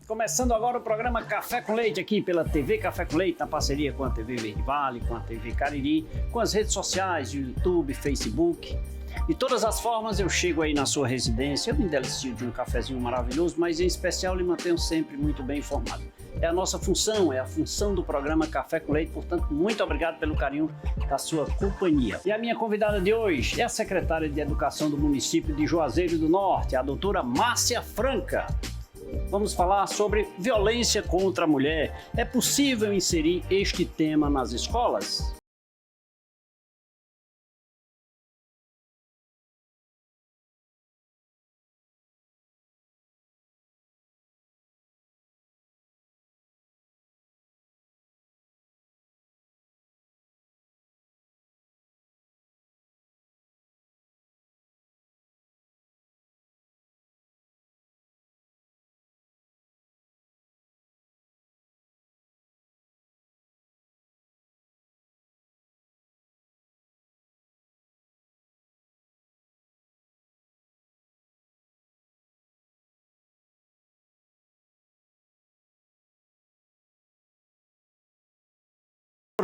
Começando agora o programa Café com Leite aqui pela TV Café com Leite, na parceria com a TV Verde Vale, com a TV Cariri, com as redes sociais, YouTube, Facebook. De todas as formas eu chego aí na sua residência, eu me delicio de um cafezinho maravilhoso, mas em especial lhe mantenho sempre muito bem informado. É a nossa função, é a função do programa Café com Leite, portanto, muito obrigado pelo carinho da sua companhia. E a minha convidada de hoje é a secretária de Educação do município de Juazeiro do Norte, a doutora Márcia Franca. Vamos falar sobre violência contra a mulher. É possível inserir este tema nas escolas?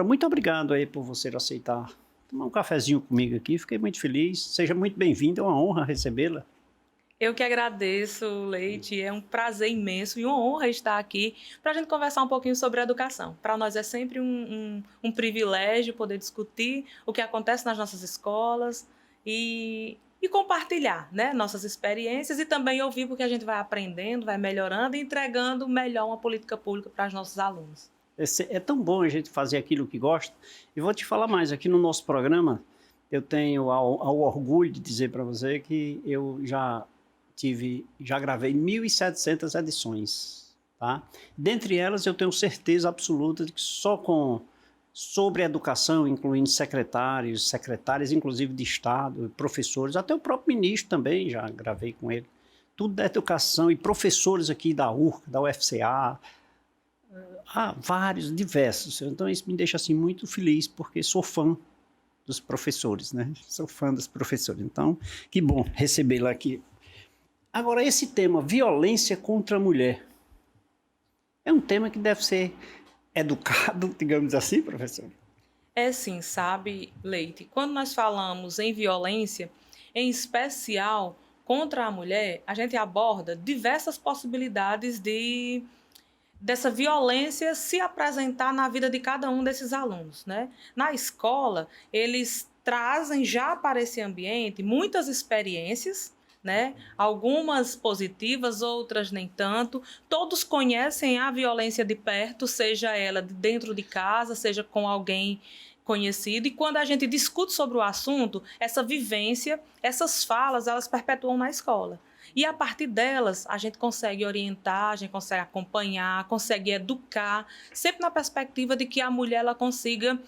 Muito obrigado aí por você aceitar tomar um cafezinho comigo aqui. Fiquei muito feliz. Seja muito bem-vindo, é uma honra recebê-la. Eu que agradeço, Leite, é um prazer imenso e uma honra estar aqui para a gente conversar um pouquinho sobre educação. Para nós é sempre um privilégio poder discutir o que acontece nas nossas escolas e compartilhar, né, nossas experiências e também ouvir, porque a gente vai aprendendo, vai melhorando e entregando melhor uma política pública para os nossos alunos. É tão bom a gente fazer aquilo que gosta. E vou te falar mais, aqui no nosso programa, eu tenho ao orgulho de dizer para você que eu já gravei 1.700 edições, tá? Dentre elas, eu tenho certeza absoluta de que sobre educação, incluindo secretários, secretárias, inclusive de Estado, professores, até o próprio ministro também, já gravei com ele, tudo da educação, e professores aqui da URCA, da UFCA, vários, diversos. Então isso me deixa assim muito feliz, porque sou fã dos professores, né? Sou fã dos professores. Então, que bom recebê-la aqui. Agora, esse tema, violência contra a mulher, é um tema que deve ser educado, digamos assim, professor? É sim, sabe, Leite, quando nós falamos em violência, em especial contra a mulher, a gente aborda diversas possibilidades dessa violência se apresentar na vida de cada um desses alunos, né? Na escola, eles trazem já para esse ambiente muitas experiências, né? Algumas positivas, outras nem tanto. Todos conhecem a violência de perto, seja ela dentro de casa, seja com alguém conhecido. E quando a gente discute sobre o assunto, essa vivência, essas falas, elas perpetuam na escola. E a partir delas, a gente consegue orientar, a gente consegue acompanhar, consegue educar, sempre na perspectiva de que a mulher ela consiga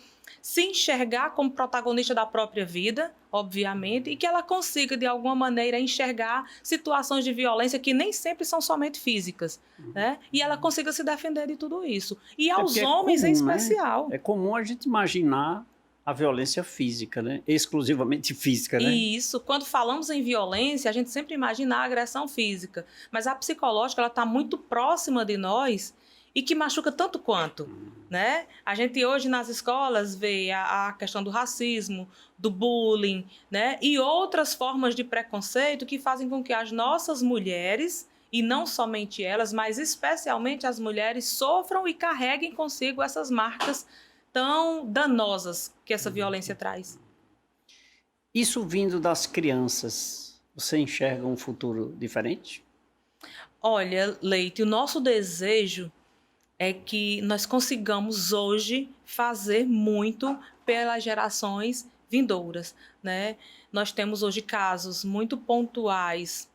se enxergar como protagonista da própria vida, obviamente, e que ela consiga, de alguma maneira, enxergar situações de violência que nem sempre são somente físicas, né? E ela consiga se defender de tudo isso. E aos homens comum, em especial. Né? É comum a gente imaginar a violência física, né? Exclusivamente física, né? E isso, quando falamos em violência, a gente sempre imagina a agressão física, mas a psicológica ela está muito próxima de nós e que machuca tanto quanto, né? A gente hoje nas escolas vê a questão do racismo, do bullying, né? E outras formas de preconceito que fazem com que as nossas mulheres, e não somente elas, mas especialmente as mulheres, sofram e carreguem consigo essas marcas tão danosas que essa violência traz. Isso vindo das crianças, você enxerga um futuro diferente? Olha, Leite, o nosso desejo é que nós consigamos hoje fazer muito pelas gerações vindouras, né? Nós temos hoje casos muito pontuais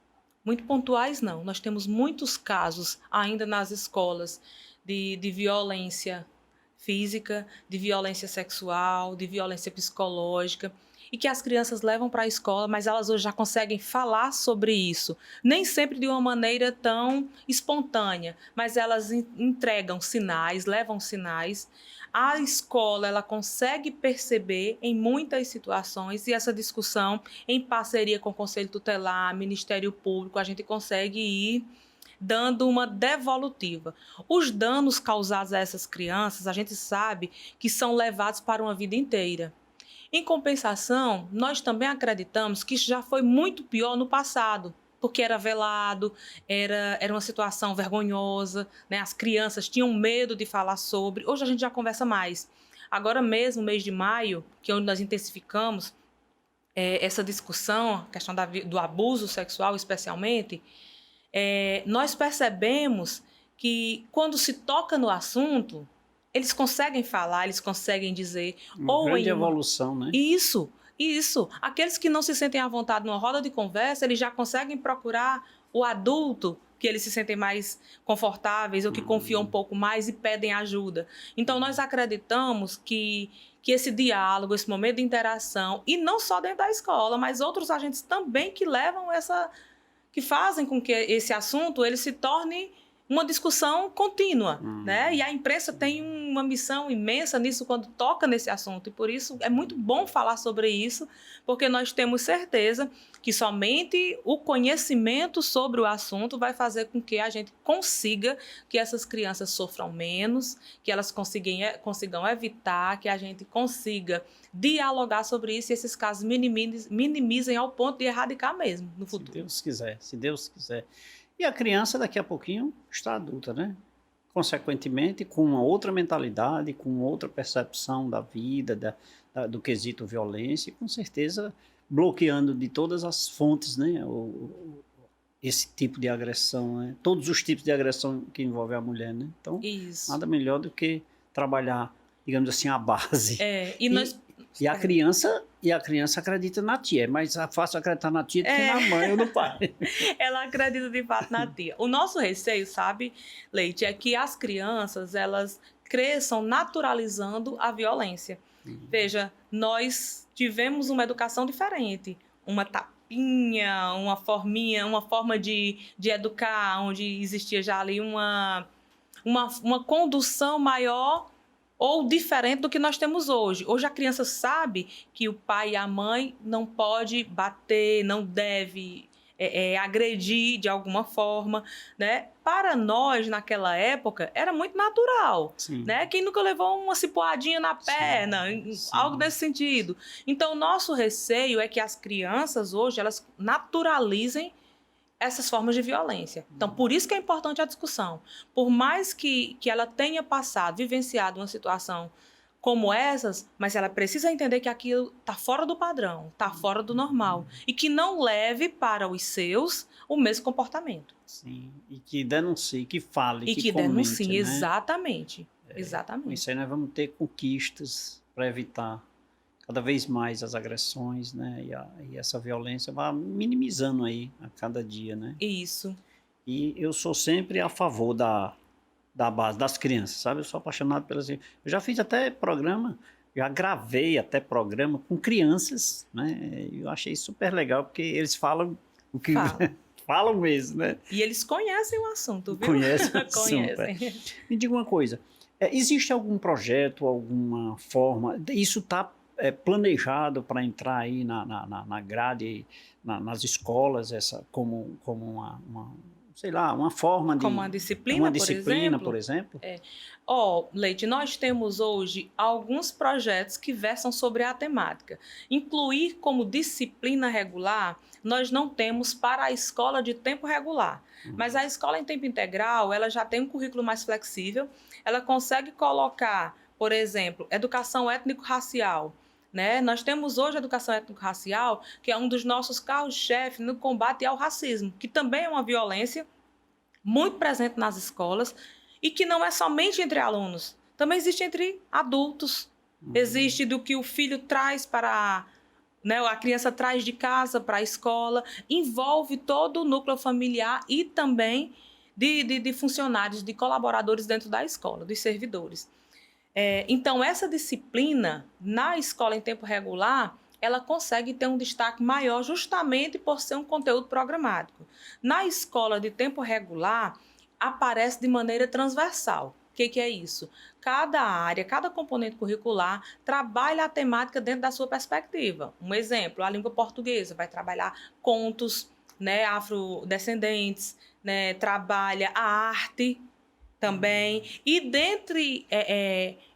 não, nós temos muitos casos ainda nas escolas de violência física, de violência sexual, de violência psicológica, e que as crianças levam para a escola, mas elas hoje já conseguem falar sobre isso. Nem sempre de uma maneira tão espontânea, mas elas entregam sinais, levam sinais. A escola ela consegue perceber em muitas situações, e essa discussão, em parceria com o Conselho Tutelar, Ministério Público, a gente consegue ir dando uma devolutiva. Os danos causados a essas crianças, a gente sabe que são levados para uma vida inteira. Em compensação, nós também acreditamos que isso já foi muito pior no passado, porque era velado, era uma situação vergonhosa, né? As crianças tinham medo de falar sobre. Hoje a gente já conversa mais. Agora mesmo, mês de maio, que é onde nós intensificamos essa discussão, a questão do abuso sexual especialmente, nós percebemos que quando se toca no assunto, eles conseguem falar, eles conseguem dizer. Uma grande evolução, né? Isso. Aqueles que não se sentem à vontade numa roda de conversa, eles já conseguem procurar o adulto que eles se sentem mais confortáveis ou que confiam um pouco mais e pedem ajuda. Então, nós acreditamos que esse diálogo, esse momento de interação, e não só dentro da escola, mas outros agentes também que fazem com que esse assunto ele se torne uma discussão contínua, né? E a imprensa tem uma missão imensa nisso quando toca nesse assunto, e por isso é muito bom falar sobre isso, porque nós temos certeza que somente o conhecimento sobre o assunto vai fazer com que a gente consiga que essas crianças sofram menos, que elas consigam evitar, que a gente consiga dialogar sobre isso e esses casos minimizem ao ponto de erradicar mesmo no futuro. Se Deus quiser. E a criança, daqui a pouquinho, está adulta, né? Consequentemente, com uma outra mentalidade, com outra percepção da vida, do quesito violência, e com certeza bloqueando de todas as fontes, né? Esse tipo de agressão, né? Todos os tipos de agressão que envolvem a mulher, né? Então, nada melhor do que trabalhar, digamos assim, a base. E a criança acredita na tia. É mais fácil acreditar na tia do que na mãe ou no pai. Ela acredita de fato na tia. O nosso receio, sabe, Leite, é que as crianças, elas cresçam naturalizando a violência. Veja, nós tivemos uma educação diferente. Uma tapinha, uma forma de educar, onde existia já ali uma condução maior ou diferente do que nós temos hoje. Hoje a criança sabe que o pai e a mãe não pode bater, não deve agredir de alguma forma, né? Para nós, naquela época, era muito natural, né? Quem nunca levou uma cipuadinha na perna, algo desse sentido. Então, o nosso receio é que as crianças hoje, elas naturalizem essas formas de violência. Então, por isso que é importante a discussão. Por mais que ela tenha vivenciado uma situação como essas, mas ela precisa entender que aquilo está fora do padrão, está fora do normal, e que não leve para os seus o mesmo comportamento. Sim, e que denuncie, que fale, e que comente, denuncie, né? Exatamente. Com isso aí nós vamos ter conquistas para evitar cada vez mais as agressões, né? E essa violência vai minimizando aí a cada dia, né? Isso. E eu sou sempre a favor da base, das crianças, sabe? Eu sou apaixonado pelas... Eu já fiz até programa, já gravei até programa com crianças, né? Eu achei super legal, porque eles falam o que... falam mesmo, né? E eles conhecem o assunto, viu? Conhecem o assunto. Me diga uma coisa, existe algum projeto, alguma forma... Isso está planejado para entrar aí na grade, nas escolas, como uma sei lá, uma forma de... Como uma disciplina, por exemplo? Leite, nós temos hoje alguns projetos que versam sobre a temática. Incluir como disciplina regular, nós não temos para a escola de tempo regular. Mas a escola em tempo integral, ela já tem um currículo mais flexível, ela consegue colocar, por exemplo, educação étnico-racial, né? Nós temos hoje a educação étnico-racial, que é um dos nossos carros-chefe no combate ao racismo, que também é uma violência muito presente nas escolas e que não é somente entre alunos, também existe entre adultos. Existe do que o filho traz para... né, a criança traz de casa para a escola, envolve todo o núcleo familiar e também de funcionários, de colaboradores dentro da escola, dos servidores. Então, essa disciplina na escola em tempo regular, ela consegue ter um destaque maior justamente por ser um conteúdo programático. Na escola de tempo regular, aparece de maneira transversal. O que é isso? Cada área, cada componente curricular trabalha a temática dentro da sua perspectiva. Um exemplo, a língua portuguesa vai trabalhar contos, né, afrodescendentes, né, trabalha a arte também. E dentre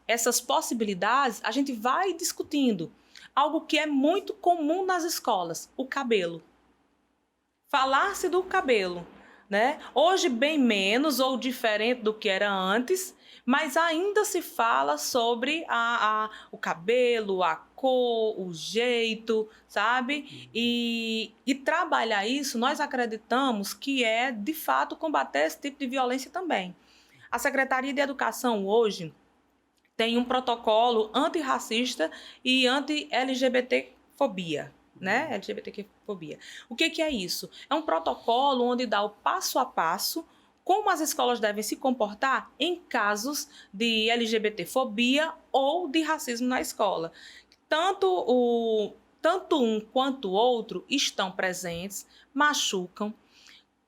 essas possibilidades, a gente vai discutindo algo que é muito comum nas escolas, o cabelo. Falar-se do cabelo, né? Hoje bem menos ou diferente do que era antes, mas ainda se fala sobre o cabelo, a cor, o jeito, sabe? E trabalhar isso, nós acreditamos que é, de fato, combater esse tipo de violência também. A Secretaria de Educação hoje tem um protocolo antirracista e anti-LGBT-fobia, né? LGBTfobia. O que é isso? É um protocolo onde dá o passo a passo como as escolas devem se comportar em casos de LGBTfobia ou de racismo na escola. Tanto um quanto o outro estão presentes, machucam.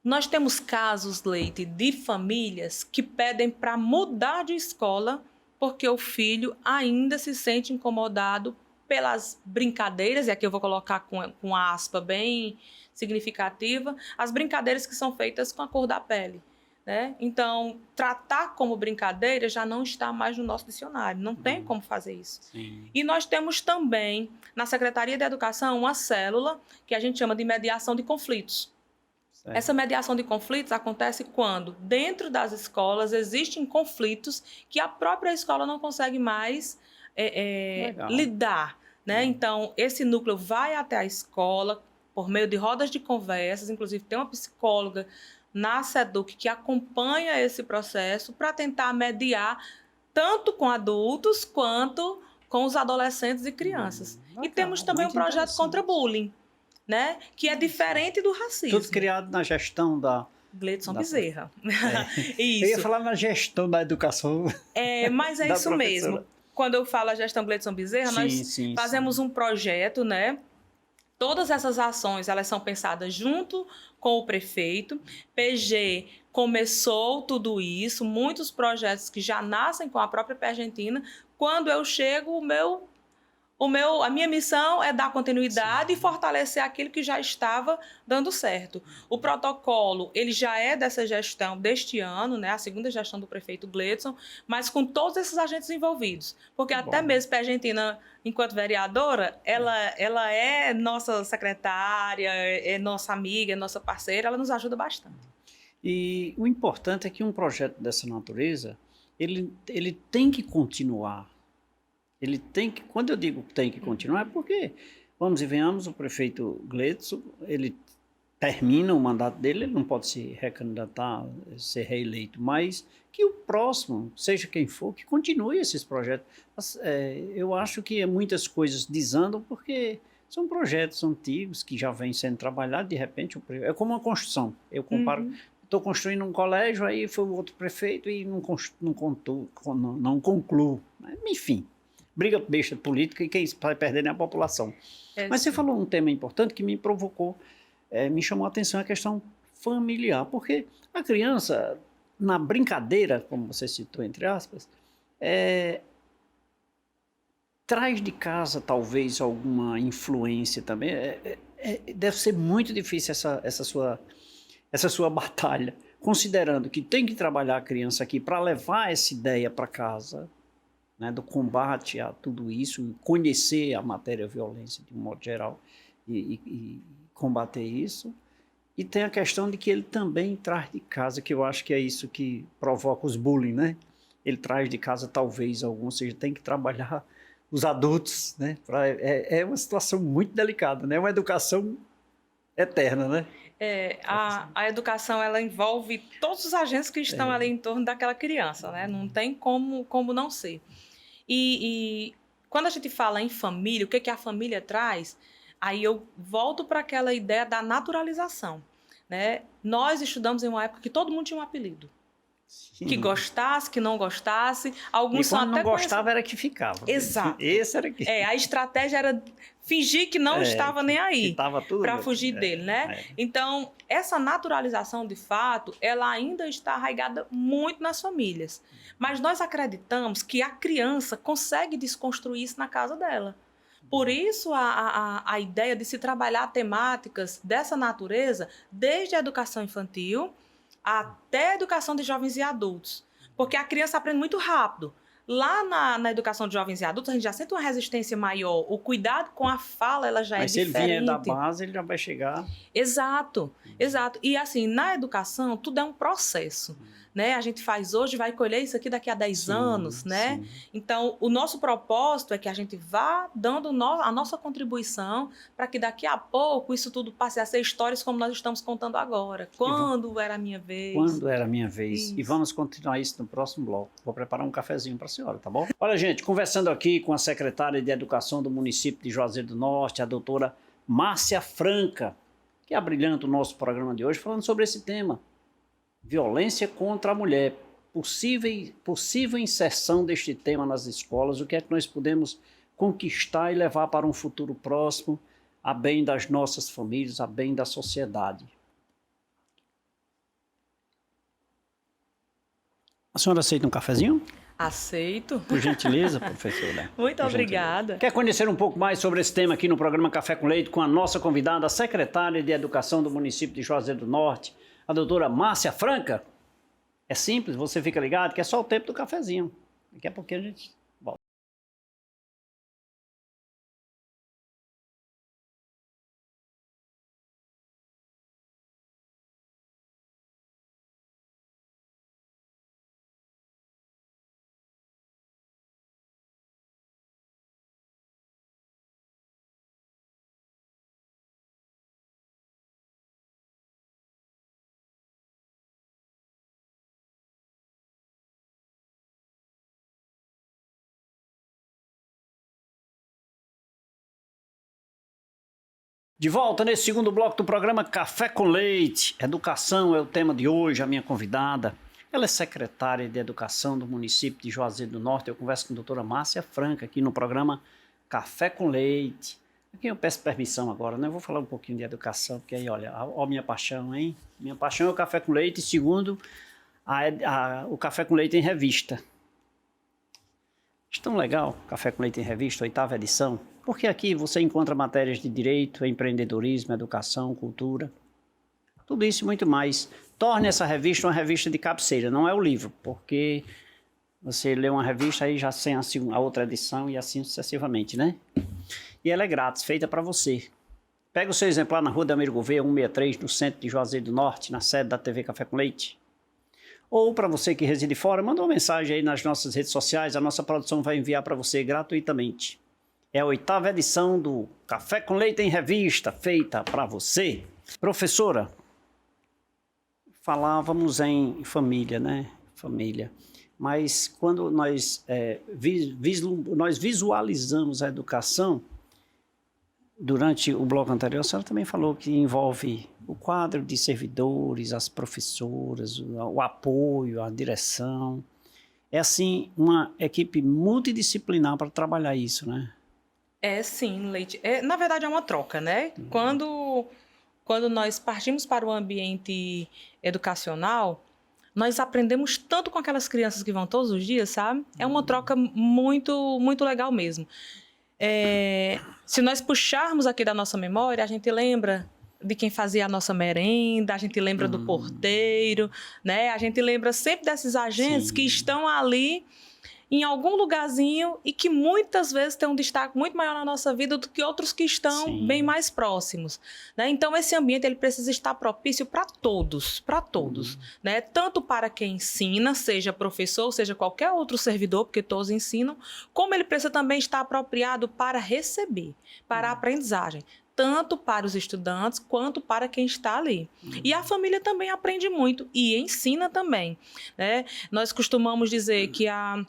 Nós temos casos, Leite, de famílias que pedem para mudar de escola porque o filho ainda se sente incomodado pelas brincadeiras, e aqui eu vou colocar com a aspa bem significativa, as brincadeiras que são feitas com a cor da pele. Né? Então, tratar como brincadeira já não está mais no nosso dicionário, não tem como fazer isso. Sim. E nós temos também, na Secretaria de Educação, uma célula que a gente chama de mediação de conflitos. Certo. Essa mediação de conflitos acontece quando, dentro das escolas, existem conflitos que a própria escola não consegue mais lidar. Né? Então, esse núcleo vai até a escola por meio de rodas de conversas, inclusive tem uma psicóloga na SEDUC que acompanha esse processo para tentar mediar tanto com adultos quanto com os adolescentes e crianças. E temos também um projeto contra bullying, né? Que é diferente do racismo. Tudo criado na gestão da Gleidson Bezerra. Isso. Eu ia falar na gestão da educação. Mas é isso mesmo. Quando eu falo a gestão Gleidson Bezerra, nós fazemos um projeto, né? Todas essas ações, elas são pensadas junto com o prefeito. PG começou tudo isso, muitos projetos que já nascem com a própria Argentina. Quando eu chego, a minha missão é dar continuidade e fortalecer aquilo que já estava dando certo. O protocolo, ele já é dessa gestão deste ano, né, a segunda gestão do prefeito Gleidson, mas com todos esses agentes envolvidos. Porque até mesmo a Argentina, enquanto vereadora, ela é nossa secretária, é nossa amiga, é nossa parceira, ela nos ajuda bastante. E o importante é que um projeto dessa natureza, ele tem que continuar. Ele tem que, quando eu digo tem que continuar, é porque, vamos e venhamos, o prefeito Gleidson, ele termina o mandato dele, ele não pode se recandidatar, ser reeleito, mas que o próximo, seja quem for, que continue esses projetos. Eu acho que muitas coisas desandam porque são projetos antigos que já vêm sendo trabalhados, de repente, é como uma construção. Eu comparo, estou construindo um colégio, aí foi o outro prefeito e não concluo. Enfim. Briga besta política e quem vai perder é a população. Mas você falou um tema importante que me provocou, me chamou a atenção, a questão familiar, porque a criança, na brincadeira, como você citou, entre aspas, traz de casa talvez alguma influência também. Deve ser muito difícil essa sua batalha, considerando que tem que trabalhar a criança aqui para levar essa ideia para casa, né, do combate a tudo isso, conhecer a matéria violência de um modo geral e combater isso. E tem a questão de que ele também traz de casa, que eu acho que é isso que provoca os bullying, né? Ele traz de casa talvez algum, ou seja, tem que trabalhar os adultos, né? É uma situação muito delicada, né? Uma educação eterna, né? A educação, ela envolve todos os agentes que estão ali em torno daquela criança, né? Não tem como não ser. E quando a gente fala em família, o que a família traz, aí eu volto para aquela ideia da naturalização, né? Nós estudamos em uma época que todo mundo tinha um apelido. Sim. Que gostasse, que não gostasse. Alguns quando não gostava era que ficava. Exato. Esse era que... a estratégia era fingir que não estava nem aí, para fugir dele, né? Então, essa naturalização, de fato, ela ainda está arraigada muito nas famílias. Mas nós acreditamos que a criança consegue desconstruir isso na casa dela. Por isso, a ideia de se trabalhar temáticas dessa natureza, desde a educação infantil até a educação de jovens e adultos. Porque a criança aprende muito rápido. Lá na educação de jovens e adultos, a gente já sente uma resistência maior. O cuidado com a fala, ela já é diferente. Mas se ele vier da base, ele já vai chegar... Exato, exato. E assim, na educação, tudo é um processo. Né? A gente faz hoje, vai colher isso aqui daqui a 10 anos, né? Sim. Então, o nosso propósito é que a gente vá dando a nossa contribuição para que daqui a pouco isso tudo passe a ser histórias como nós estamos contando agora. Quando era a minha vez. Quando era a minha vez. Isso. E vamos continuar isso no próximo bloco. Vou preparar um cafezinho para a senhora, tá bom? Olha, gente, conversando aqui com a secretária de Educação do município de Juazeiro do Norte, a doutora Márcia Franca, que abrilhanta o nosso programa de hoje, falando sobre esse tema. Violência contra a mulher, possível inserção deste tema nas escolas, o que é que nós podemos conquistar e levar para um futuro próximo, a bem das nossas famílias, a bem da sociedade. A senhora aceita um cafezinho? Aceito. Por gentileza, professora. Muito obrigada. Quer conhecer um pouco mais sobre esse tema aqui no programa Café com Leite com a nossa convidada, a secretária de Educação do município de Juazeiro do Norte, a doutora Márcia Franca? É simples, você fica ligado que é só o tempo do cafezinho. Daqui a pouquinho a gente volta. De volta nesse segundo bloco do programa Café com Leite. Educação é o tema de hoje, a minha convidada. Ela é secretária de Educação do município de Juazeiro do Norte. Eu converso com a doutora Márcia Franca aqui no programa Café com Leite. Aqui eu peço permissão agora, né? Eu vou falar um pouquinho de educação, porque aí, olha, ó minha paixão, hein? Minha paixão é o Café com Leite e segundo, o Café com Leite em revista. Acho tão legal, Café com Leite em Revista, 8ª edição, porque aqui você encontra matérias de direito, empreendedorismo, educação, cultura, tudo isso e muito mais. Torne essa revista uma revista de cabeceira, não é o livro, porque você lê uma revista aí já sem a outra edição e assim sucessivamente, né? E ela é grátis, feita para você. Pega o seu exemplar na Rua da Amir Gouveia, 163, no centro de Juazeiro do Norte, na sede da TV Café com Leite. Ou para você que reside fora, manda uma mensagem aí nas nossas redes sociais, a nossa produção vai enviar para você gratuitamente. É a 8ª edição do Café com Leite em Revista, feita para você. Professora, falávamos em família, né? Família. Mas quando nós visualizamos a educação, durante o bloco anterior, a senhora também falou que envolve o quadro de servidores, as professoras, o apoio, a direção. É, assim, uma equipe multidisciplinar para trabalhar isso, né? É, sim, Leite. Na verdade, é uma troca, né? Quando nós partimos para o ambiente educacional, nós aprendemos tanto com aquelas crianças que vão todos os dias, sabe? É uma troca muito, muito legal mesmo. Se nós puxarmos aqui da nossa memória, a gente lembra de quem fazia a nossa merenda, a gente lembra do porteiro, né? A gente lembra sempre desses agentes que estão ali em algum lugarzinho e que muitas vezes tem um destaque muito maior na nossa vida do que outros que estão bem mais próximos, né? Então, esse ambiente ele precisa estar propício para todos, né? Tanto para quem ensina, seja professor, seja qualquer outro servidor, porque todos ensinam, como ele precisa também estar apropriado para receber, para a aprendizagem, tanto para os estudantes quanto para quem está ali. E a família também aprende muito e ensina também, né? Nós costumamos dizer que a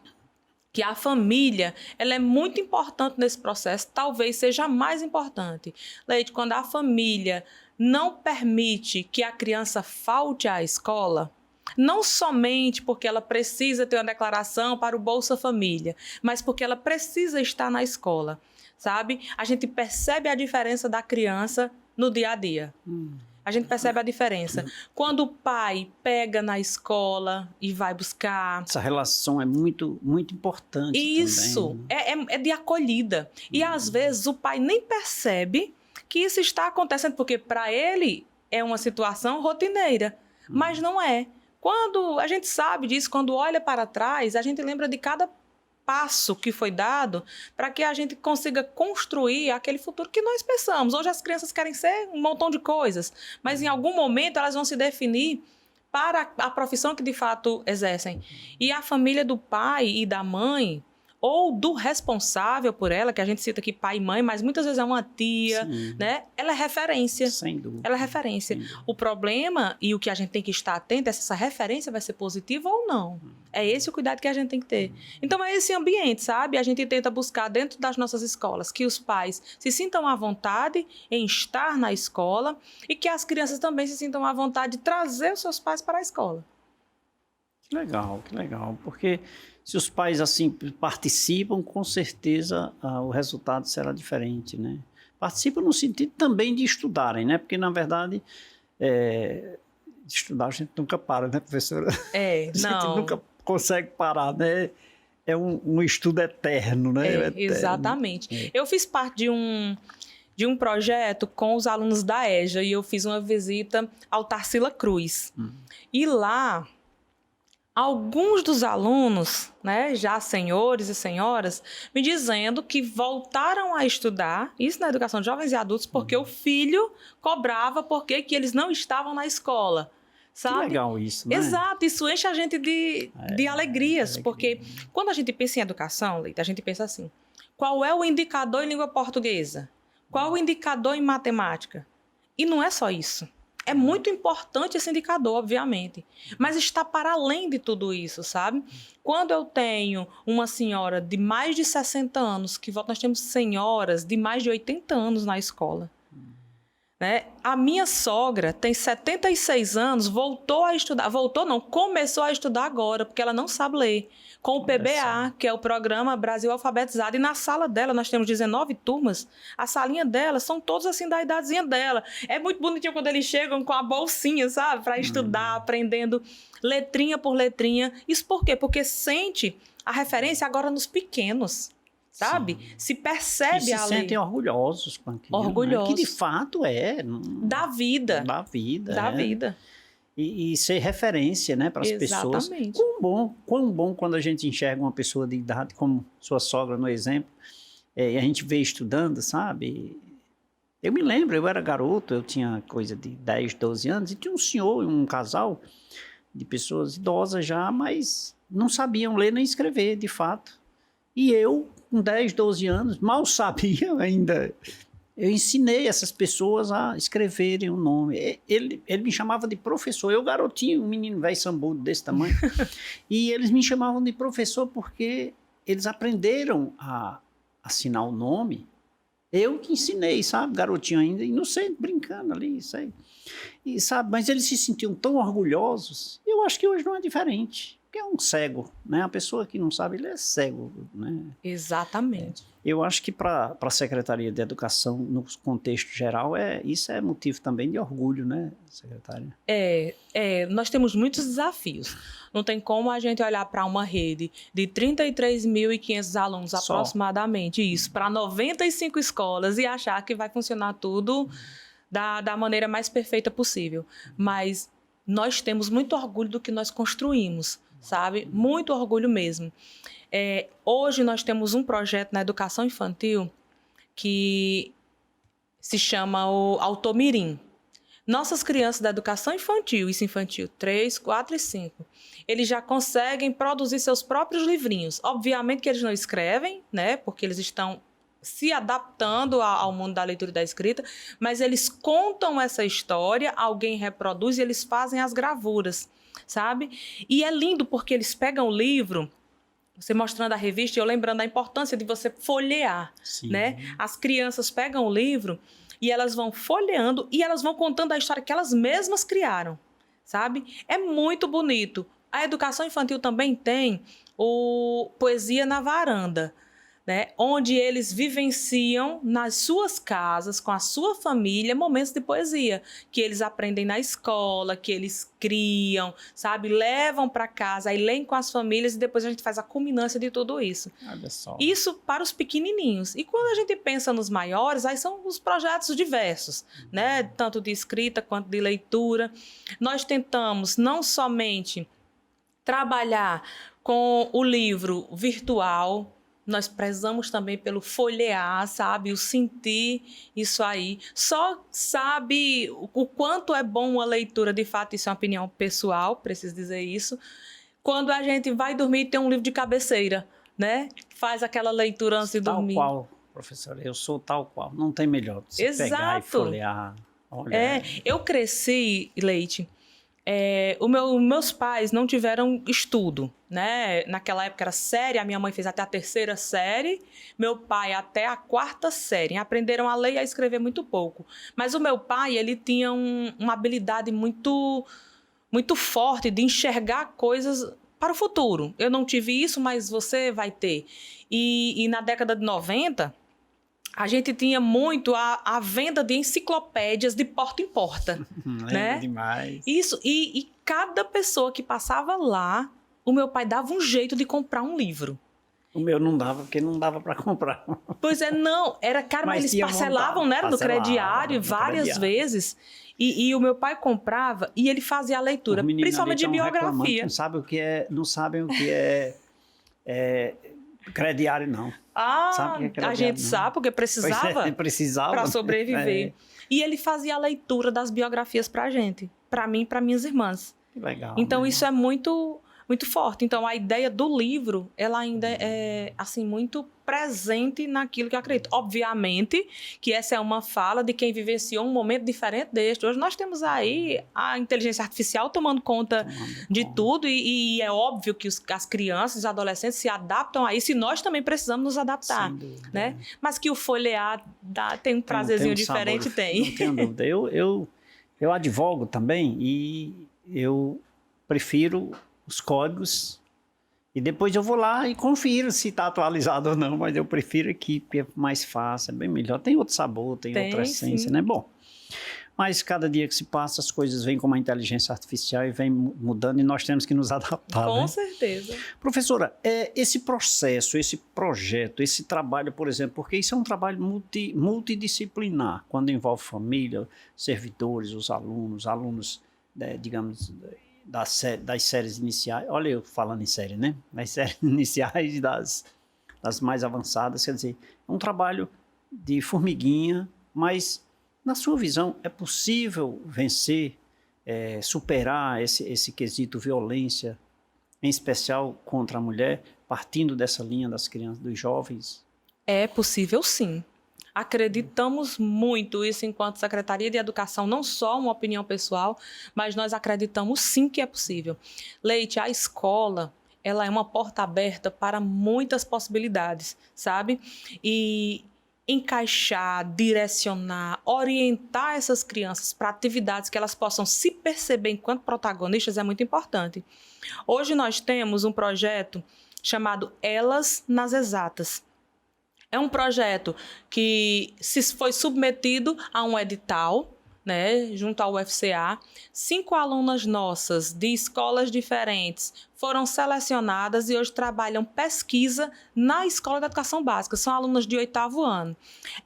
família ela é muito importante nesse processo, talvez seja a mais importante. Leite, quando a família não permite que a criança falte à escola, não somente porque ela precisa ter uma declaração para o Bolsa Família, mas porque ela precisa estar na escola, sabe? A gente percebe a diferença da criança no dia a dia. A A gente percebe a diferença. Quando o pai pega na escola e vai buscar... Essa relação é muito, muito importante Isso, também, né? é de acolhida. E às vezes o pai nem percebe que isso está acontecendo, porque para ele é uma situação rotineira, mas não é. Quando a gente sabe disso, quando olha para trás, a gente lembra de cada passo que foi dado para que a gente consiga construir aquele futuro que nós pensamos. Hoje as crianças querem ser um montão de coisas, mas em algum momento elas vão se definir para a profissão que de fato exercem. E a família do pai e da mãe, ou do responsável por ela, que a gente cita aqui pai e mãe, mas muitas vezes é uma tia, Sim. né? Ela é referência. Sem dúvida. Ela é referência. O problema e o que a gente tem que estar atento é se essa referência vai ser positiva ou não. É esse o cuidado que a gente tem que ter. Então é esse ambiente, sabe? A gente tenta buscar dentro das nossas escolas que os pais se sintam à vontade em estar na escola e que as crianças também se sintam à vontade de trazer os seus pais para a escola. Que legal. Porque se os pais assim participam, com certeza o resultado será diferente, né? Participam no sentido também de estudarem, né? Porque, na verdade, de estudar a gente nunca para, né, professora? A gente nunca consegue parar, né? É um estudo eterno, né? Eterno. Exatamente. Eu fiz parte de um projeto com os alunos da EJA e eu fiz uma visita ao Tarsila Cruz. E lá... alguns dos alunos, né, já senhores e senhoras, me dizendo que voltaram a estudar, isso na educação de jovens e adultos, porque o filho cobrava porque que eles não estavam na escola. Sabe? Que legal isso, né? Exato, isso enche a gente de alegrias, porque quando a gente pensa em educação, Leite, a gente pensa assim, qual é o indicador em língua portuguesa? Qual é o indicador em matemática? E não é só isso. É muito importante esse indicador, obviamente, mas está para além de tudo isso, sabe? Quando eu tenho uma senhora de mais de 60 anos, que nós temos senhoras de mais de 80 anos na escola, né? A minha sogra tem 76 anos, começou a estudar agora, porque ela não sabe ler. Com o PBA, que é o Programa Brasil Alfabetizado, e na sala dela nós temos 19 turmas, a salinha dela são todos assim da idadezinha dela. É muito bonitinho quando eles chegam com a bolsinha, sabe? Para estudar, aprendendo letrinha por letrinha. Isso por quê? Porque sente a referência agora nos pequenos. Sabe? Sim. Se percebe se ali. sentem orgulhosos com aquilo. Orgulhosos. Né? Que de fato Da vida. Da vida. Da vida. E ser referência, né, para as pessoas. Exatamente. Quão bom quando a gente enxerga uma pessoa de idade, como sua sogra no exemplo, e a gente vê estudando, sabe? Eu me lembro, eu era garoto, eu tinha coisa de 10, 12 anos, e tinha um senhor, um casal de pessoas idosas já, mas não sabiam ler nem escrever, de fato. E eu, com 10, 12 anos, mal sabia ainda. Eu ensinei essas pessoas a escreverem o nome. Ele me chamava de professor. Eu, garotinho, um menino velho sambudo desse tamanho. E eles me chamavam de professor porque eles aprenderam a assinar o nome. Eu que ensinei, sabe? Garotinho ainda, inocente, brincando ali, isso aí. E, sabe? Mas eles se sentiam tão orgulhosos. Eu acho que hoje não é diferente. Porque é um cego, né? A pessoa que não sabe, ele é cego, né? Exatamente. Eu acho que para a Secretaria de Educação, no contexto geral, isso é motivo também de orgulho, né, secretária? Nós temos muitos desafios. Não tem como a gente olhar para uma rede de 33.500 alunos aproximadamente, isso, para 95 escolas e achar que vai funcionar tudo da maneira mais perfeita possível. Mas nós temos muito orgulho do que nós construímos, sabe? Muito orgulho mesmo. Hoje nós temos um projeto na educação infantil que se chama o Altomirim. Nossas crianças da educação infantil, isso infantil 3, 4 e 5, eles já conseguem produzir seus próprios livrinhos. Obviamente que eles não escrevem, né? Porque eles estão se adaptando ao mundo da leitura e da escrita, mas eles contam essa história, alguém reproduz e eles fazem as gravuras, sabe? E é lindo porque eles pegam o livro, você mostrando a revista e eu lembrando da importância de você folhear, né? As crianças pegam o livro e elas vão folheando e elas vão contando a história que elas mesmas criaram, sabe? É muito bonito. A educação infantil também tem o Poesia na Varanda, né, onde eles vivenciam nas suas casas, com a sua família, momentos de poesia, que eles aprendem na escola, que eles criam, sabe, levam para casa, aí leem com as famílias e depois a gente faz a culminância de tudo isso. Olha só. Isso para os pequenininhos. E quando a gente pensa nos maiores, aí são os projetos diversos, né, tanto de escrita quanto de leitura. Nós tentamos não somente trabalhar com o livro virtual, nós prezamos também pelo folhear, sabe? O sentir isso aí. Só sabe o quanto é bom uma leitura, de fato, isso é uma opinião pessoal, preciso dizer isso. Quando a gente vai dormir e tem um livro de cabeceira, né? Faz aquela leitura antes de dormir. Tal qual, professora, eu sou tal qual. Não tem melhor. Você Exato. Pegar e folhear. Olha. Eu cresci, Leite, meus pais não tiveram estudo, né? Naquela época era série, a minha mãe fez até a 3ª série, meu pai até a 4ª série. Aprenderam a ler e a escrever muito pouco. Mas o meu pai, ele tinha uma habilidade muito, muito forte de enxergar coisas para o futuro. Eu não tive isso, mas você vai ter. E na década de 90... a gente tinha muito a venda de enciclopédias de porta em porta. Né? Demais. Isso, e cada pessoa que passava lá, o meu pai dava um jeito de comprar um livro. O meu não dava, porque não dava para comprar. Pois é, não, era caro, mas eles parcelavam, né? No crediário, várias vezes. E o meu pai comprava e ele fazia a leitura, principalmente de biografia. Não sabem o que é crediário, não. Sabe o que é crediário, a gente não sabe, porque precisava para sobreviver. E ele fazia a leitura das biografias para a gente, para mim e para minhas irmãs. Que legal. Então, isso é muito, muito forte. Então, a ideia do livro, ela ainda é assim, muito presente naquilo que eu acredito. Obviamente que essa é uma fala de quem vivenciou um momento diferente deste. Hoje nós temos aí a inteligência artificial tomando conta de tudo e é óbvio que as crianças e os adolescentes se adaptam a isso e nós também precisamos nos adaptar, né? Mas que o folhear tem um prazerzinho diferente, sabor, tem. Não tenho dúvida. Eu advogo também e eu prefiro os códigos. E depois eu vou lá e confiro se está atualizado ou não, mas eu prefiro aqui, porque é mais fácil, é bem melhor. Tem outro sabor, tem outra essência, né? Bom, mas cada dia que se passa, as coisas vêm com uma inteligência artificial e vêm mudando e nós temos que nos adaptar. Com certeza. Professora, esse processo, esse projeto, esse trabalho, por exemplo, porque isso é um trabalho multidisciplinar, quando envolve família, servidores, os alunos, digamos... das séries iniciais, olha eu falando em série, né? Das séries iniciais e das mais avançadas, quer dizer, é um trabalho de formiguinha, mas na sua visão é possível vencer, superar esse quesito violência, em especial contra a mulher, partindo dessa linha das crianças, dos jovens? É possível, sim. Acreditamos muito isso enquanto Secretaria de Educação, não só uma opinião pessoal, mas nós acreditamos sim que é possível. Leite, a escola, ela é uma porta aberta para muitas possibilidades, sabe? E encaixar, direcionar, orientar essas crianças para atividades que elas possam se perceber enquanto protagonistas é muito importante. Hoje nós temos um projeto chamado Elas nas Exatas. É um projeto que foi submetido a um edital, né, junto ao UFCA. 5 alunas nossas de escolas diferentes foram selecionadas e hoje trabalham pesquisa na Escola de Educação Básica. São alunas de 8º ano.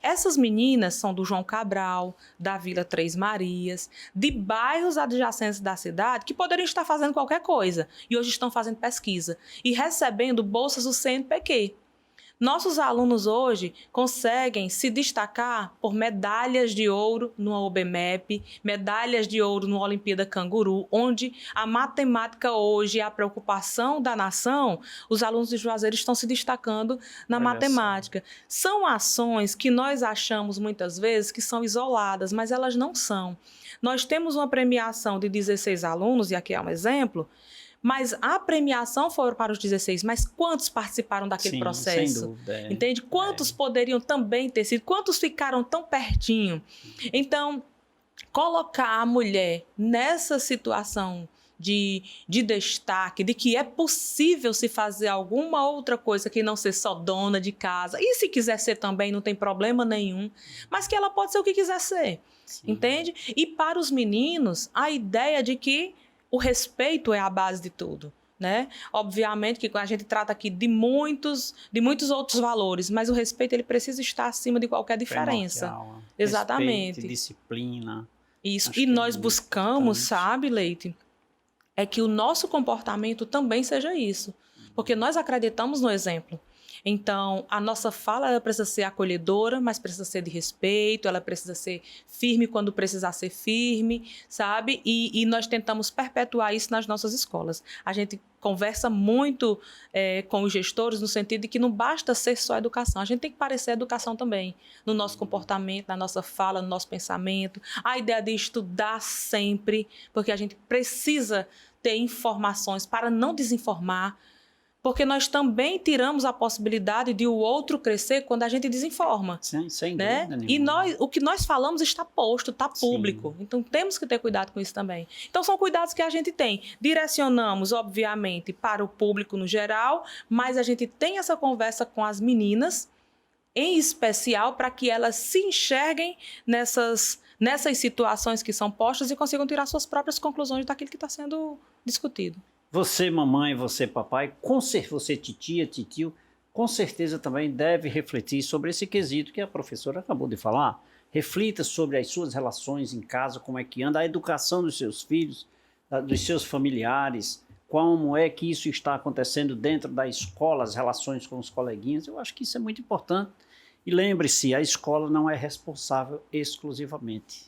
Essas meninas são do João Cabral, da Vila Três Marias, de bairros adjacentes da cidade que poderiam estar fazendo qualquer coisa e hoje estão fazendo pesquisa e recebendo bolsas do CNPq. Nossos alunos hoje conseguem se destacar por medalhas de ouro no OBMEP, medalhas de ouro no Olimpíada Canguru, onde a matemática hoje é a preocupação da nação, os alunos de Juazeiro estão se destacando na matemática. São ações que nós achamos muitas vezes que são isoladas, mas elas não são. Nós temos uma premiação de 16 alunos, e aqui é um exemplo, mas a premiação foi para os 16, mas quantos participaram daquele processo? Sem dúvida. Entende? Quantos poderiam também ter sido? Quantos ficaram tão pertinho? Então, colocar a mulher nessa situação de destaque, de que é possível se fazer alguma outra coisa que não ser só dona de casa. E se quiser ser também, não tem problema nenhum. Mas que ela pode ser o que quiser ser. Sim. Entende? E para os meninos, a ideia de que o respeito é a base de tudo. Né? Obviamente que a gente trata aqui de muitos outros valores, mas o respeito ele precisa estar acima de qualquer diferença. Exatamente. Respeito, disciplina. Isso. E nós buscamos, sabe, Leite, é que o nosso comportamento também seja isso. Porque nós acreditamos no exemplo. Então, a nossa fala ela precisa ser acolhedora, mas precisa ser de respeito, ela precisa ser firme quando precisar ser firme, sabe? E nós tentamos perpetuar isso nas nossas escolas. A gente conversa muito com os gestores no sentido de que não basta ser só educação, a gente tem que parecer educação também, no nosso comportamento, na nossa fala, no nosso pensamento. A ideia de estudar sempre, porque a gente precisa ter informações para não desinformar, porque nós também tiramos a possibilidade de o outro crescer quando a gente desinforma. Sim, sem né? dúvida nenhuma. E o que nós falamos está posto, está público. Sim. Então, temos que ter cuidado com isso também. Então, são cuidados que a gente tem. Direcionamos, obviamente, para o público no geral, mas a gente tem essa conversa com as meninas, em especial, para que elas se enxerguem nessas situações que são postas e consigam tirar suas próprias conclusões daquilo que está sendo discutido. Você, mamãe, você, papai, você, titia, titio, com certeza também deve refletir sobre esse quesito que a professora acabou de falar. Reflita sobre as suas relações em casa, como é que anda a educação dos seus filhos, dos seus familiares, como é que isso está acontecendo dentro da escola, as relações com os coleguinhas. Eu acho que isso é muito importante. E lembre-se, a escola não é responsável exclusivamente.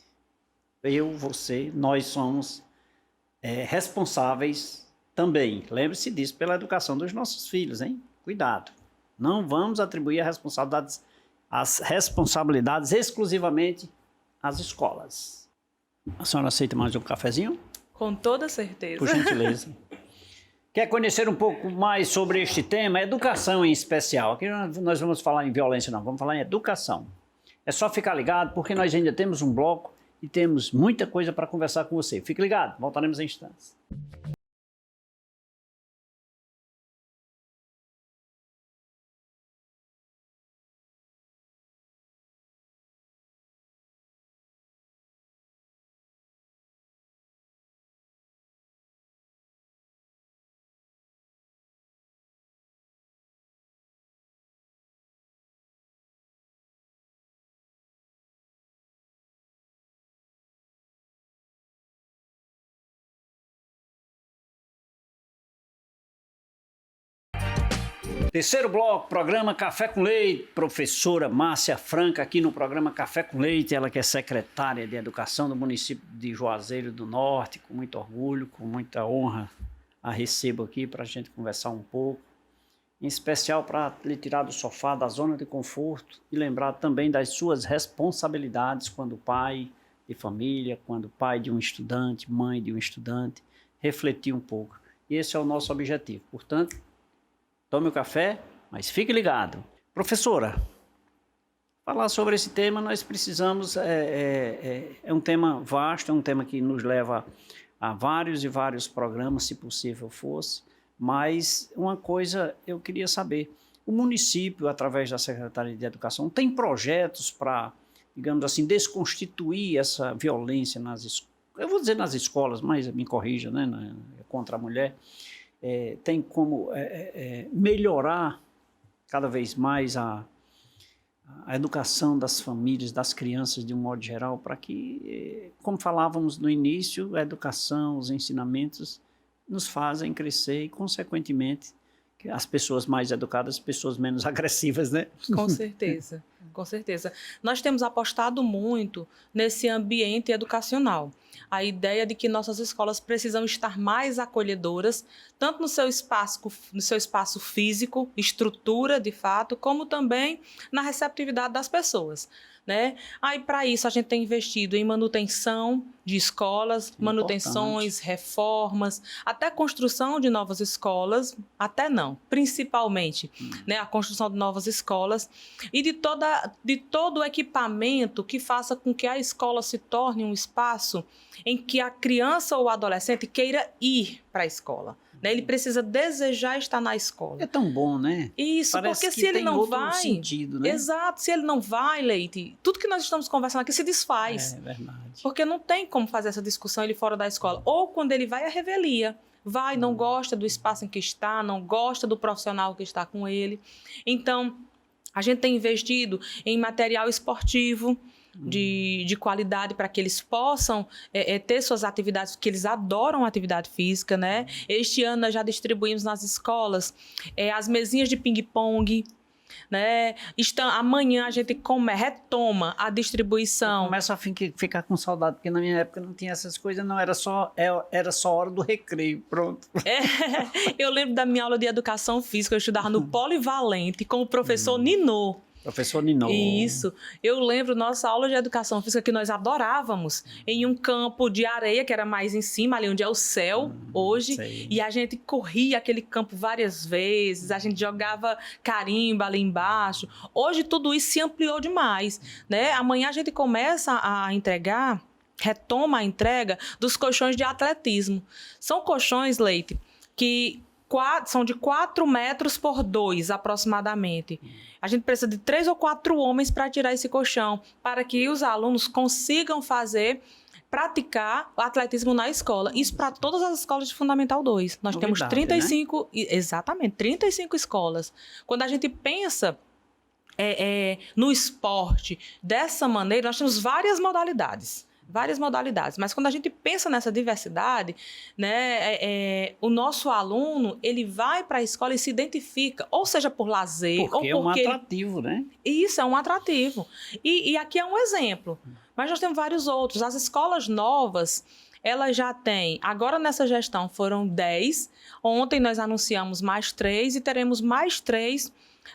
Eu, você, nós somos responsáveis também, lembre-se disso, pela educação dos nossos filhos, hein? Cuidado. Não vamos atribuir as responsabilidades exclusivamente às escolas. A senhora aceita mais um cafezinho? Com toda certeza. Por gentileza. Quer conhecer um pouco mais sobre este tema? Educação em especial. Aqui nós vamos falar em violência, não. Vamos falar em educação. É só ficar ligado, porque nós ainda temos um bloco e temos muita coisa para conversar com você. Fique ligado, voltaremos em instantes. Terceiro bloco, programa Café com Leite, professora Márcia Franca aqui no programa Café com Leite, ela que é secretária de Educação do município de Juazeiro do Norte, com muito orgulho, com muita honra a recebo aqui para a gente conversar um pouco, em especial para lhe tirar do sofá, da zona de conforto e lembrar também das suas responsabilidades quando pai de família, quando pai de um estudante, mãe de um estudante, refletir um pouco. E esse é o nosso objetivo, portanto, tome o café, mas fique ligado. Professora, falar sobre esse tema nós precisamos, é um tema vasto, é um tema que nos leva a vários e vários programas, se possível fosse, mas uma coisa eu queria saber, o município, através da Secretaria de Educação, tem projetos para, digamos assim, desconstituir essa violência nas escolas, eu vou dizer nas escolas, mas me corrija, né, contra a mulher, tem como melhorar cada vez mais a educação das famílias, das crianças de um modo geral, para que, como falávamos no início, a educação, os ensinamentos nos fazem crescer e, consequentemente, as pessoas mais educadas, pessoas menos agressivas, né? Com certeza, com certeza. Nós temos apostado muito nesse ambiente educacional. A ideia de que nossas escolas precisam estar mais acolhedoras, tanto no seu espaço físico, estrutura de fato, como também na receptividade das pessoas, né? Aí, para isso, a gente tem investido em manutenção de escolas, manutenções, reformas, até construção de novas escolas, até não, principalmente, né, a construção de novas escolas e de toda todo o equipamento que faça com que a escola se torne um espaço em que a criança ou o adolescente queira ir para a escola. Né? Ele precisa desejar estar na escola. É tão bom, né? Isso, Parece porque que se ele tem não outro vai... sentido, né? Exato, se ele não vai, Leite, tudo que nós estamos conversando aqui se desfaz. É verdade. Porque não tem como fazer essa discussão ele fora da escola. Ou quando ele vai, é revelia. Vai, não gosta do espaço em que está, não gosta do profissional que está com ele. Então, a gente tem investido em material esportivo de qualidade para que eles possam ter suas atividades, porque eles adoram atividade física, né? Este ano nós já distribuímos nas escolas as mesinhas de ping-pong, né? Amanhã a gente retoma a distribuição. Começa a ficar com saudade, porque na minha época não tinha essas coisas, não. Era só hora do recreio, pronto. Eu lembro da minha aula de educação física, eu estudava no Polivalente com o professor Ninô. Professor Ninô. Isso. Eu lembro nossa aula de educação física que nós adorávamos em um campo de areia, que era mais em cima, ali onde é o céu hoje. Sei. E a gente corria aquele campo várias vezes, a gente jogava carimba ali embaixo. Hoje tudo isso se ampliou demais, né? Amanhã a gente começa a retoma a entrega dos colchões de atletismo. São colchões, Leite, que são de 4 metros por 2, aproximadamente. A gente precisa de 3 ou 4 homens para tirar esse colchão, para que os alunos consigam praticar o atletismo na escola. Isso para todas as escolas de Fundamental 2. Nós temos 35, né? Exatamente, 35 escolas. Quando a gente pensa no esporte dessa maneira, nós temos várias modalidades, mas quando a gente pensa nessa diversidade, né, o nosso aluno, ele vai para a escola e se identifica, ou seja por lazer, porque ou porque é um atrativo, né? Isso, é um atrativo. E aqui é um exemplo, mas nós temos vários outros. As escolas novas, elas já têm, agora nessa gestão foram 10, ontem nós anunciamos mais 3 e teremos mais 3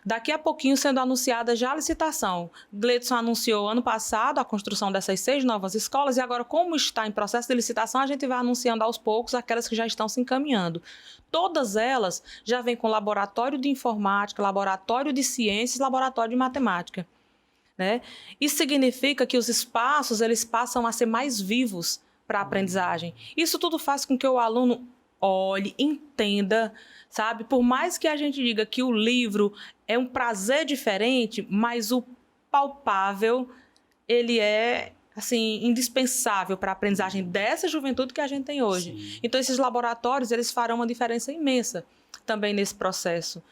daqui a pouquinho sendo anunciada já a licitação. Gleidson anunciou ano passado a construção dessas 6 novas escolas e agora, como está em processo de licitação, a gente vai anunciando aos poucos aquelas que já estão se encaminhando. Todas elas já vêm com laboratório de informática, laboratório de ciências, laboratório de matemática. Né? Isso significa que os espaços eles passam a ser mais vivos para a aprendizagem. Isso tudo faz com que o aluno olhe, entenda, sabe? Por mais que a gente diga que o livro é um prazer diferente, mas o palpável, ele é, assim, indispensável para a aprendizagem dessa juventude que a gente tem hoje. Sim. Então, esses laboratórios, eles farão uma diferença imensa também nesse processo.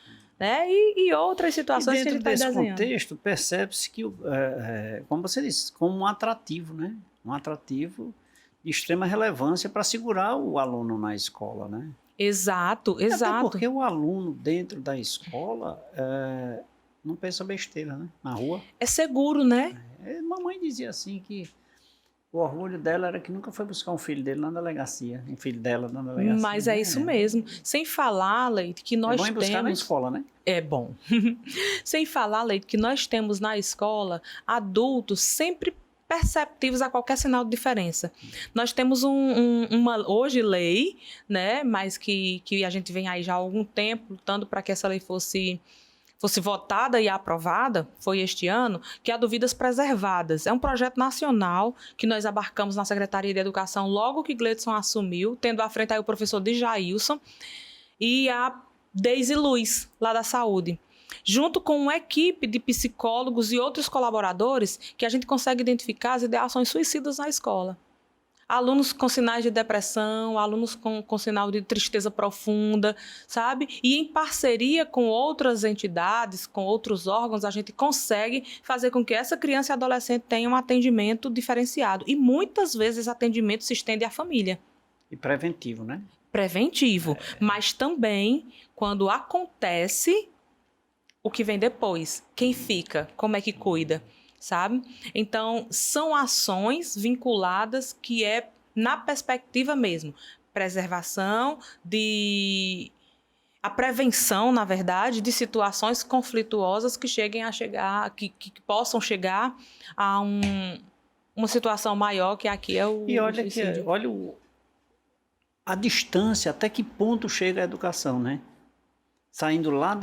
Né? E outras situações que a gente está desenhando. Dentro desse contexto, percebe-se que, como você disse, como um atrativo, né? Um atrativo de extrema relevância para segurar o aluno na escola, né? Exato. Até porque o aluno dentro da escola não pensa besteira, né? Na rua. É seguro, né? Mamãe dizia assim que o orgulho dela era que nunca foi buscar um filho dele na delegacia, um filho dela na delegacia. Mas é isso mesmo. Sem falar, Leite, que nós temos... É bom buscar na escola, né? É bom. Sem falar, Leite, que nós temos na escola adultos sempre perceptivos a qualquer sinal de diferença. Nós temos uma hoje lei, né, mas que a gente vem aí já há algum tempo lutando para que essa lei fosse votada e aprovada, foi este ano, que é a do Vidas Preservadas. É um projeto nacional que nós abarcamos na Secretaria de Educação logo que Gleidson assumiu, tendo à frente aí o professor Djailson e a Deise Luz, lá da Saúde. Junto com uma equipe de psicólogos e outros colaboradores que a gente consegue identificar as ideações suicidas na escola. Alunos com sinais de depressão, alunos com sinal de tristeza profunda, sabe? E em parceria com outras entidades, com outros órgãos, a gente consegue fazer com que essa criança e adolescente tenham um atendimento diferenciado. E muitas vezes esse atendimento se estende à família. E preventivo, né? Preventivo, mas também quando acontece... o que vem depois, quem fica, como é que cuida, sabe? Então, são ações vinculadas que é na perspectiva mesmo, preservação, a prevenção, na verdade, de situações conflituosas que que possam chegar a uma situação maior, que aqui é o suicídio. Olha a distância, até que ponto chega a educação, né? Saindo lá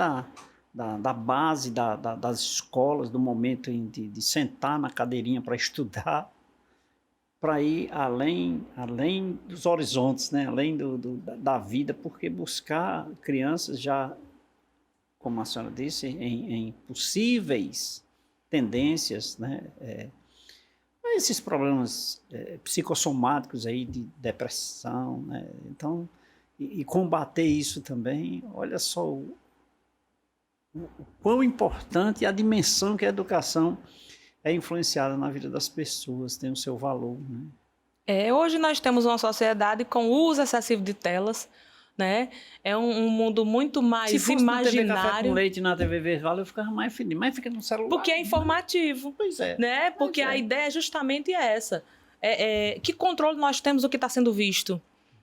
da base das escolas, do momento de sentar na cadeirinha para estudar, para ir além dos horizontes, né? Além da vida, porque buscar crianças já, como a senhora disse, em possíveis tendências, né? Esses problemas psicossomáticos aí de depressão, né? Então, e combater isso também, olha só o quão importante e a dimensão que a educação é influenciada na vida das pessoas, tem o seu valor, né? Hoje nós temos uma sociedade com uso excessivo de telas, né? É um mundo muito mais Se fosse imaginário. Na TV Café com Leite, na TV Verde, eu ficava mais feliz, mas fica no celular. Porque é informativo. Pois é. Né? Porque a ideia é justamente essa. Que controle nós temos do que está sendo visto?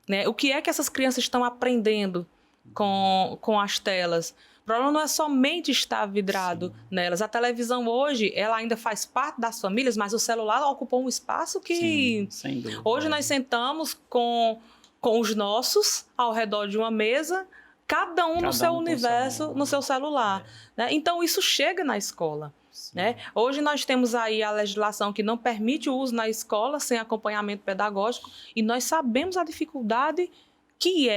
Né? O que é que essas crianças estão aprendendo com as telas? O problema não é somente estar vidrado nelas. A televisão hoje, ela ainda faz parte das famílias, mas o celular ocupou um espaço que... Sim, sem dúvida. Hoje nós sentamos com os nossos ao redor de uma mesa, cada um no seu universo, no seu celular. Né? Então, isso chega na escola. Né? Hoje nós temos aí a legislação que não permite o uso na escola sem acompanhamento pedagógico e nós sabemos a dificuldade que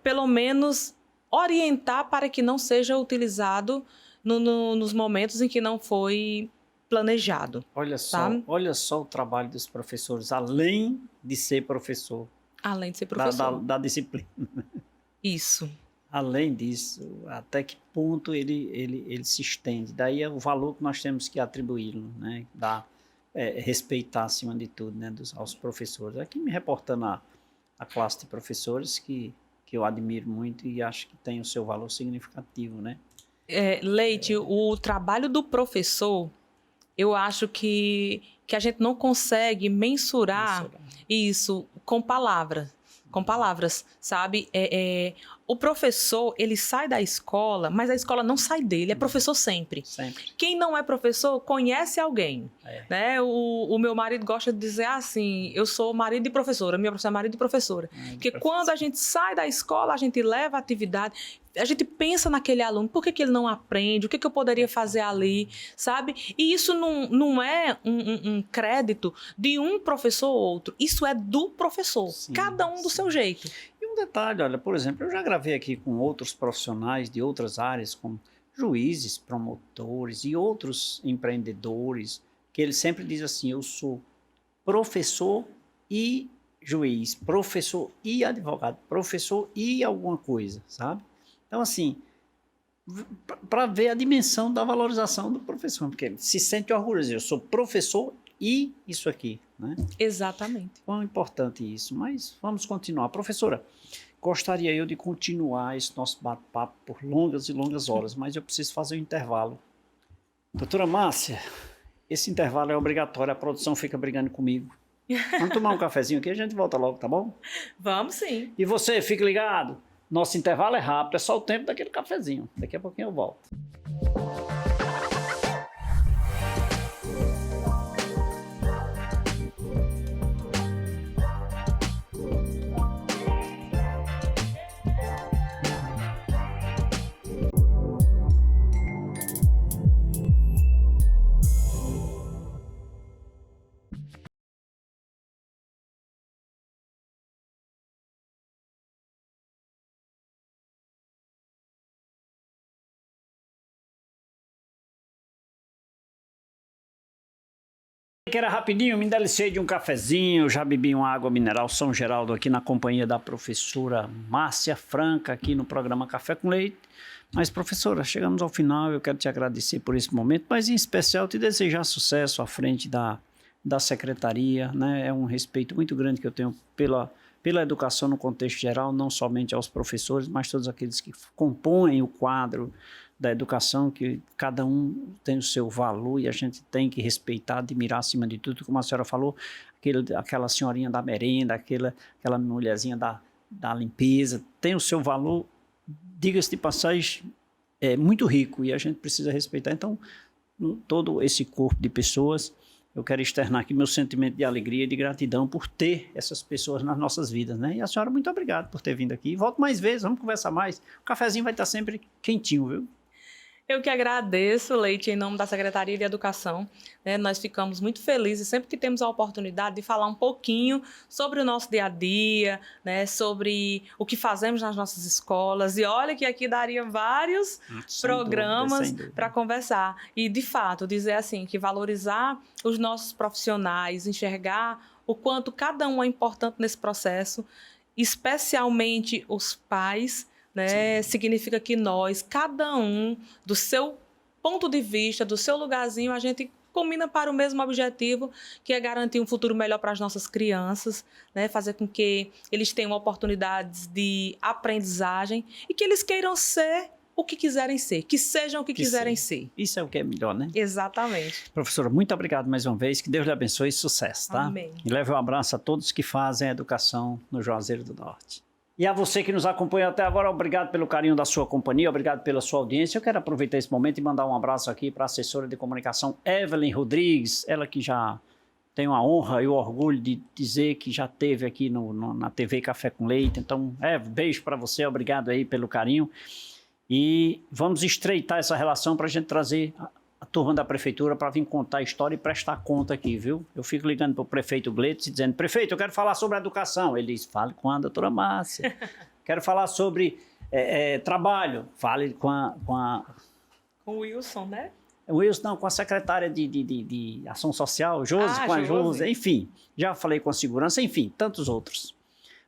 pelo menos, orientar para que não seja utilizado nos momentos em que não foi planejado. Olha só o trabalho dos professores, além de ser professor. Além de ser professor. Da disciplina. Isso. Além disso, até que ponto ele se estende. Daí é o valor que nós temos que atribuí-lo, né? Respeitar acima de tudo, né? Aos professores. Aqui me reportando a classe de professores que eu admiro muito e acho que tem o seu valor significativo, né? Leite, o trabalho do professor, eu acho que a gente não consegue mensurar isso com palavras, sabe? O professor, ele sai da escola, mas a escola não sai dele, é professor sempre. Quem não é professor, conhece alguém. Né? O meu marido gosta de dizer assim, eu sou marido de professora, minha professora é marido de professora. Porque quando a gente sai da escola, a gente leva a atividade, a gente pensa naquele aluno, por que ele não aprende, o que eu poderia fazer ali, sabe? E isso não é um crédito de um professor ou outro, isso é do professor, cada um do seu jeito. E um detalhe, olha, por exemplo, eu já gravei aqui com outros profissionais de outras áreas, como juízes, promotores e outros empreendedores, que eles sempre dizem assim, eu sou professor e juiz, professor e advogado, professor e alguma coisa, sabe? Então, assim, para ver a dimensão da valorização do professor, porque ele se sente orgulhoso, eu sou professor e isso aqui, né? Exatamente. Quão importante isso, mas vamos continuar. Professora, gostaria eu de continuar esse nosso bate-papo por longas e longas horas, mas eu preciso fazer um intervalo. Doutora Márcia, esse intervalo é obrigatório, a produção fica brigando comigo. Vamos tomar um cafezinho aqui, a gente volta logo, tá bom? Vamos sim. E você, fique ligado. Nosso intervalo é rápido, é só o tempo daquele cafezinho. Daqui a pouquinho eu volto. Que era rapidinho, me delicei de um cafezinho, já bebi uma água mineral São Geraldo aqui na companhia da professora Márcia Franca, aqui no programa Café com Leite. Mas, professora, chegamos ao final, eu quero te agradecer por esse momento, mas em especial te desejar sucesso à frente da secretaria, né? É um respeito muito grande que eu tenho pela educação no contexto geral, não somente aos professores, mas todos aqueles que compõem o quadro da educação, que cada um tem o seu valor e a gente tem que respeitar, admirar acima de tudo, como a senhora falou, aquela senhorinha da merenda, aquela mulherzinha da limpeza, tem o seu valor, diga-se de passagem, muito rico e a gente precisa respeitar. Então, todo esse corpo de pessoas, eu quero externar aqui meu sentimento de alegria e de gratidão por ter essas pessoas nas nossas vidas, né? E a senhora, muito obrigado por ter vindo aqui. Volto mais vezes, vamos conversar mais. O cafezinho vai estar sempre quentinho, viu? Eu que agradeço, Leite, em nome da Secretaria de Educação. Né, nós ficamos muito felizes sempre que temos a oportunidade de falar um pouquinho sobre o nosso dia a dia, né, sobre o que fazemos nas nossas escolas. E olha que aqui daria vários programas para conversar. E, de fato, dizer assim, que valorizar os nossos profissionais, enxergar o quanto cada um é importante nesse processo, especialmente os pais, né? Significa que nós, cada um, do seu ponto de vista, do seu lugarzinho, a gente combina para o mesmo objetivo, que é garantir um futuro melhor para as nossas crianças, né? Fazer com que eles tenham oportunidades de aprendizagem e que eles queiram ser o que quiserem ser, que sejam o que quiserem ser. Isso é o que é melhor, né? Exatamente. Professora, muito obrigado mais uma vez, que Deus lhe abençoe e sucesso, tá? Amém. E leve um abraço a todos que fazem a educação no Juazeiro do Norte. E a você que nos acompanhou até agora, obrigado pelo carinho da sua companhia, obrigado pela sua audiência. Eu quero aproveitar esse momento e mandar um abraço aqui para a assessora de comunicação Evelyn Rodrigues, ela que já tem a honra e o orgulho de dizer que já esteve aqui na TV Café com Leite. Então, beijo para você, obrigado aí pelo carinho. E vamos estreitar essa relação para a gente trazer a turma da prefeitura para vir contar a história e prestar conta aqui, viu? Eu fico ligando para o prefeito Gleitz e dizendo, prefeito, eu quero falar sobre a educação. Ele diz, fale com a doutora Márcia. Quero falar sobre trabalho, fale com o Wilson, né? O Wilson, não, com a secretária de Ação Social, Josi, com a Josi, enfim. Já falei com a segurança, enfim, tantos outros.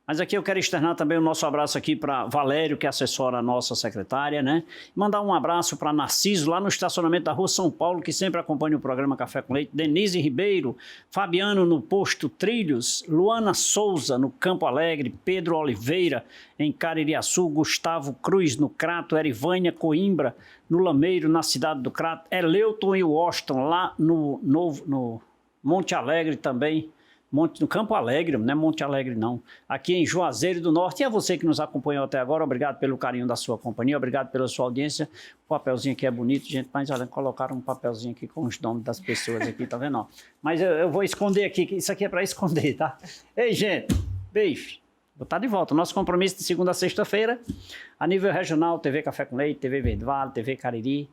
Mas aqui eu quero externar também o nosso abraço aqui para Valério, que assessora a nossa secretária, né? Mandar um abraço para Narciso, lá no estacionamento da Rua São Paulo, que sempre acompanha o programa Café com Leite, Denise Ribeiro, Fabiano no Posto Trilhos, Luana Souza no Campo Alegre, Pedro Oliveira em Caririaçu, Gustavo Cruz no Crato, Erivânia Coimbra no Lameiro, na cidade do Crato, Eleuton e Washington lá no Monte Alegre também, no Campo Alegre, não é Monte Alegre não, aqui em Juazeiro do Norte. E a você que nos acompanhou até agora, obrigado pelo carinho da sua companhia, obrigado pela sua audiência. O papelzinho aqui é bonito, gente, mas olha, colocaram um papelzinho aqui com os nomes das pessoas aqui, tá vendo? Mas eu vou esconder aqui, que isso aqui é para esconder, tá? Ei, gente, beijo. Vou estar de volta. Nosso compromisso de segunda a sexta-feira, a nível regional, TV Café com Leite, TV Verde Vale, TV Cariri.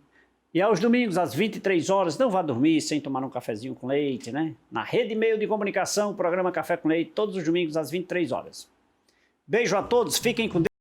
E aos domingos, às 23 horas, não vá dormir sem tomar um cafezinho com leite, né? Na Rede Meio de Comunicação, o programa Café com Leite, todos os domingos, às 23 horas. Beijo a todos, fiquem com Deus.